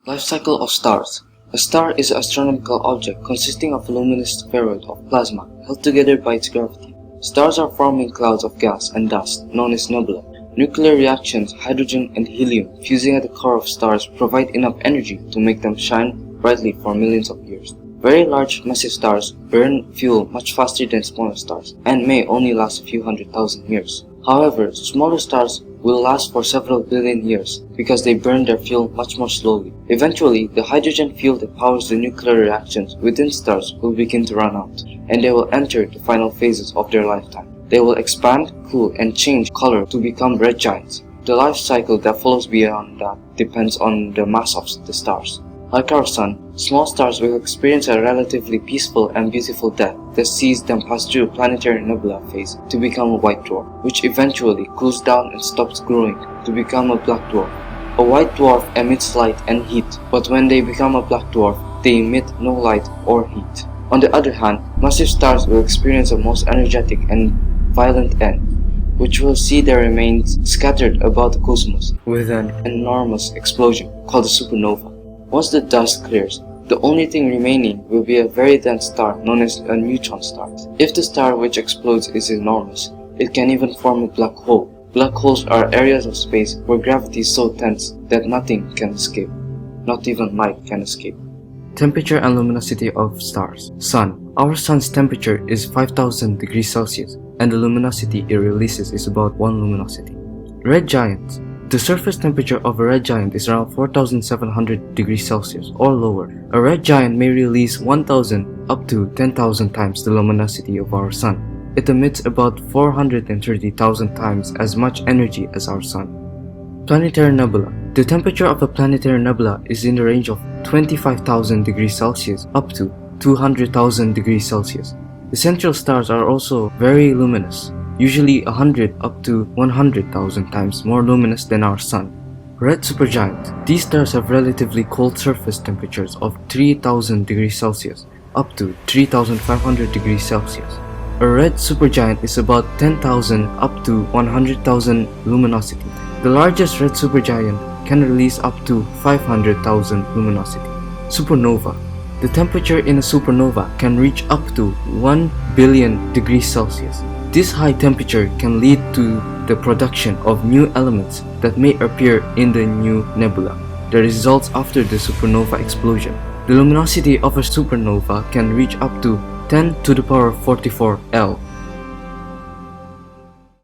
Life cycle of stars. A star is an astronomical object consisting of a luminous spheroid of plasma held together by its gravity. Stars are forming clouds of gas and dust, known as nebula. Nuclear reactions, hydrogen and helium fusing at the core of stars provide enough energy to make them shine brightly for millions of years. Very large, massive stars burn fuel much faster than smaller stars and may only last a few 100,000 years. However, smaller stars will last for several billion years because they burn their fuel much more slowly. Eventually, the hydrogen fuel that powers the nuclear reactions within stars will begin to run out, and they will enter the final phases of their lifetime. They will expand, cool, and change color to become red giants. The life cycle that follows beyond that depends on the mass of the stars. Like our Sun, small stars will experience a relatively peaceful and beautiful death that sees them pass through a planetary nebula phase to become a white dwarf, which eventually cools down and stops growing to become a black dwarf. A white dwarf emits light and heat, but when they become a black dwarf, they emit no light or heat. On the other hand, massive stars will experience a most energetic and violent end, which will see their remains scattered about the cosmos with an enormous explosion called a supernova. Once the dust clears, the only thing remaining will be a very dense star known as a neutron star. If the star which explodes is enormous, it can even form a black hole. Black holes are areas of space where gravity is so tense that nothing can escape. Not even light can escape. Temperature and luminosity of stars. Sun. Our Sun's temperature is 5000 degrees Celsius, and the luminosity it releases is about 1 luminosity. Red giants. The surface temperature of a red giant is around 4700 degrees Celsius or lower. A red giant may release 1000 up to 10,000 times the luminosity of our Sun. It emits about 430,000 times as much energy as our Sun. Planetary nebula. The temperature of a planetary nebula is in the range of 25,000 degrees Celsius up to 200,000 degrees Celsius. The central stars are also very luminous, usually 100 up to 100,000 times more luminous than our Sun. Red supergiant. These stars have relatively cold surface temperatures of 3000 degrees Celsius up to 3500 degrees Celsius. A red supergiant is about 10,000 up to 100,000 luminosity. The largest red supergiant can release up to 500,000 luminosity. Supernova. The temperature in a supernova can reach up to 1 billion degrees Celsius. This high temperature can lead to the production of new elements that may appear in the new nebula that results after the supernova explosion. The luminosity of a supernova can reach up to 10 to the power 44 L.